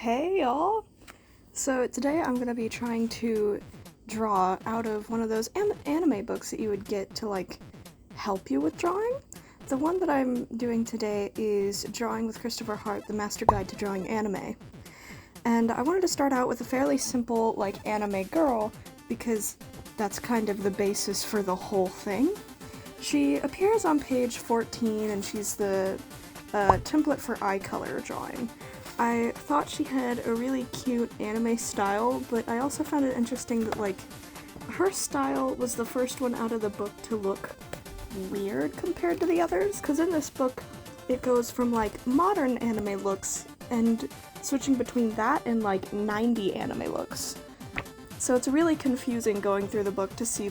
Hey y'all! So today I'm gonna be trying to draw out of one of those anime books that you would get to help you with drawing. The one that I'm doing today is Drawing with Christopher Hart, the Master Guide to Drawing Anime. And I wanted to start out with a fairly simple anime girl because that's kind of the basis for the whole thing. She appears on page 14 and she's the template for eye color drawing. I thought she had a really cute anime style, but I also found it interesting that her style was the first one out of the book to look weird compared to the others, because in this book it goes from modern anime looks and switching between that and 90 anime looks. So it's really confusing going through the book to see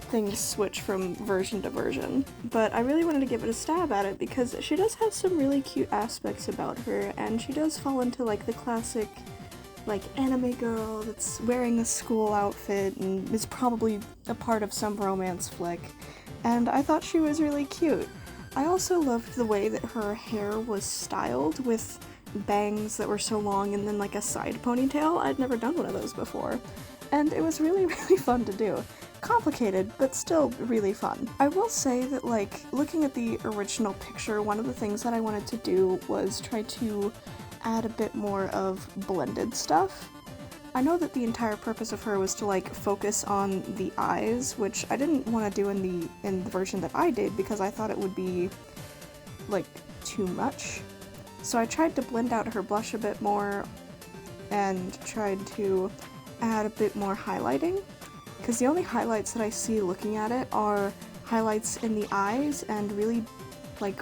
things switch from version to version. But I really wanted to give it a stab at it because she does have some really cute aspects about her, and she does fall into the classic anime girl that's wearing a school outfit and is probably a part of some romance flick. And I thought she was really cute. I also loved the way that her hair was styled with bangs that were so long and then a side ponytail. I'd never done one of those before. And it was really, really fun to do. Complicated, but still really fun. I will say that looking at the original picture, one of the things that I wanted to do was try to add a bit more of blended stuff. I know that the entire purpose of her was to focus on the eyes, which I didn't want to do in the version that I did because I thought it would be too much. So I tried to blend out her blush a bit more and tried to add a bit more highlighting, because the only highlights that I see looking at it are highlights in the eyes and really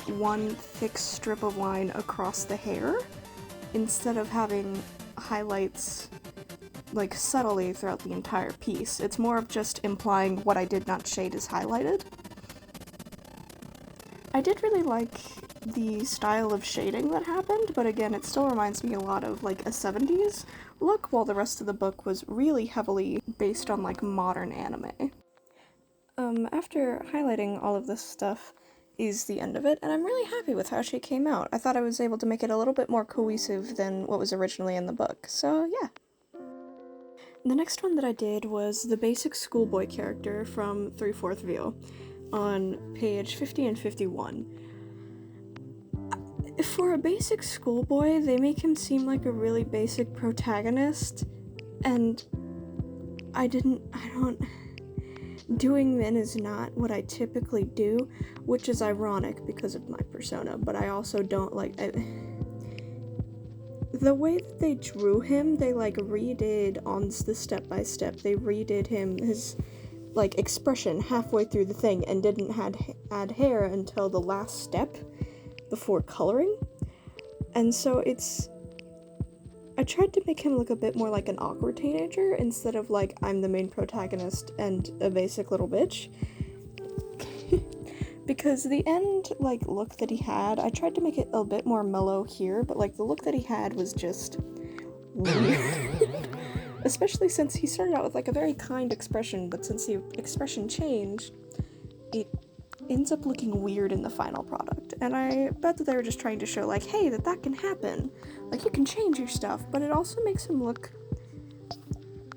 one thick strip of line across the hair, instead of having highlights subtly throughout the entire piece. It's more of just implying what I did not shade is highlighted. I did really like the style of shading that happened, but again, it still reminds me a lot of a 70s look, while the rest of the book was really heavily based on modern anime. After highlighting all of this stuff is the end of it, and I'm really happy with how she came out. I thought I was able to make it a little bit more cohesive than what was originally in the book, so yeah. The next one that I did was the basic schoolboy character from 3/4 View on page 50 and 51. For a basic schoolboy, they make him seem like a really basic protagonist, and doing Min is not what I typically do, which is ironic because of my persona, but I also don't the way that they drew him, they redid on the step-by-step, they redid his expression halfway through the thing and didn't add hair until the last step before coloring, and so I tried to make him look a bit more like an awkward teenager instead of I'm the main protagonist and a basic little bitch. Because the end look that he had, I tried to make it a bit more mellow here, but the look that he had was just weird. Especially since he started out with a very kind expression, but since the expression changed, it ends up looking weird in the final product. And I bet that they were just trying to show hey, that can happen. You can change your stuff, but it also makes him look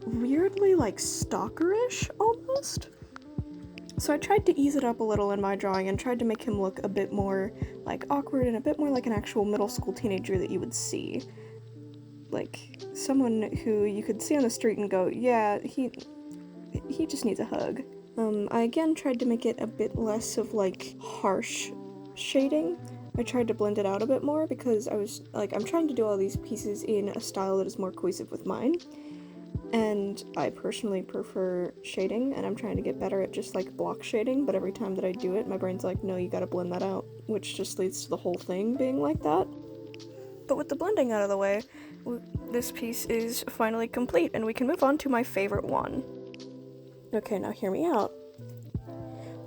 weirdly stalkerish almost. So I tried to ease it up a little in my drawing and tried to make him look a bit more awkward and a bit more like an actual middle school teenager that you would see. Someone who you could see on the street and go, yeah, he just needs a hug. I again tried to make it a bit less of harsh shading. I tried to blend it out a bit more because I was I'm trying to do all these pieces in a style that is more cohesive with mine, and I personally prefer shading, and I'm trying to get better at just block shading, but every time that I do it, my brain's no, you gotta blend that out, which just leads to the whole thing being like that. But with the blending out of the way, this piece is finally complete, and we can move on to my favorite one. Okay, now hear me out.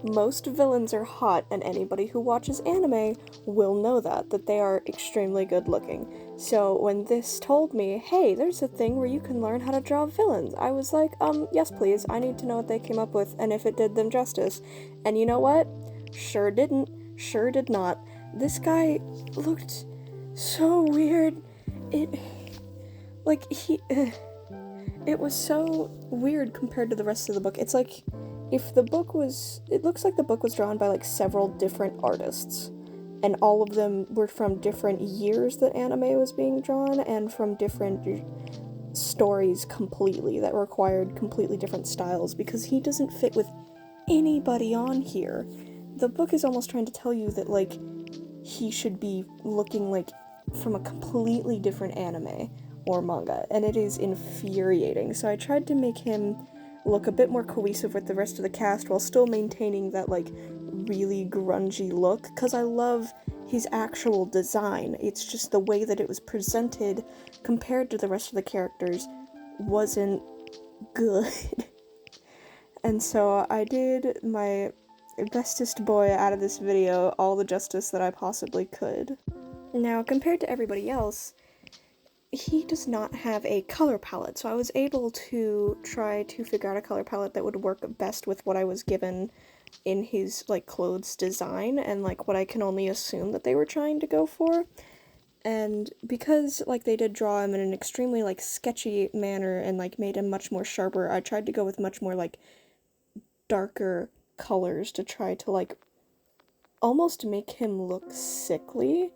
Most villains are hot, and anybody who watches anime will know that they are extremely good looking. So when this told me, hey, there's a thing where you can learn how to draw villains, I was yes please, I need to know what they came up with and if it did them justice. And you know what? Sure didn't. Sure did not. This guy looked so weird. like, it was so weird compared to the rest of the book. It's like, if the book was, it looks like the book was drawn by, like, several different artists, and all of them were from different years that anime was being drawn, and from different stories completely, that required completely different styles, because he doesn't fit with anybody on here. The book is almost trying to tell you that, like, he should be looking, like, from a completely different anime or manga, and it is infuriating. So I tried to make him look a bit more cohesive with the rest of the cast while still maintaining that, like, really grungy look, because I love his actual design. It's just the way that it was presented compared to the rest of the characters wasn't good. And so I did my bestest boy out of this video all the justice that I possibly could. Now, compared to everybody else, he does not have a color palette, so I was able to try to figure out a color palette that would work best with what I was given in his, like, clothes design, and, like, what I can only assume that they were trying to go for. And because, like, they did draw him in an extremely, like, sketchy manner and, like, made him much more sharper, I tried to go with much more, like, darker colors to try to, like, almost make him look sickly,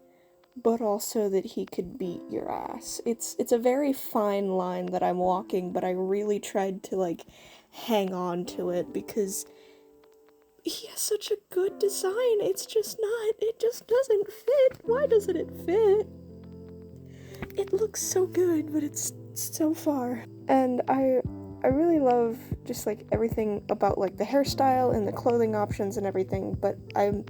but also that he could beat your ass. It's a very fine line that I'm walking, but I really tried to, like, hang on to it, because he has such a good design. It just doesn't fit. Why doesn't it fit? It looks so good, but it's so far. And I really love just, like, everything about, like, the hairstyle and the clothing options and everything, but I'm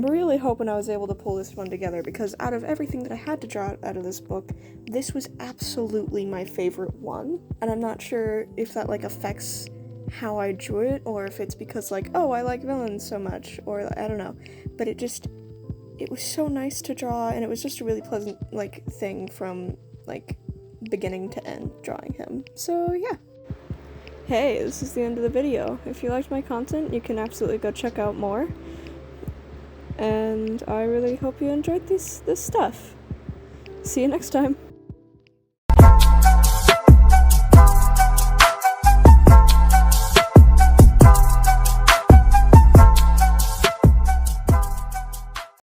really hoping I was able to pull this one together, because out of everything that I had to draw out of this book, this was absolutely my favorite one. And I'm not sure if that, like, affects how I drew it, or if it's because, like, oh, I like villains so much, or I don't know. But it was so nice to draw, and it was just a really pleasant, like, thing from, like, beginning to end drawing him. So yeah. Hey, this is the end of the video. If you liked my content, you can absolutely go check out more. And I really hope you enjoyed this stuff. See you next time.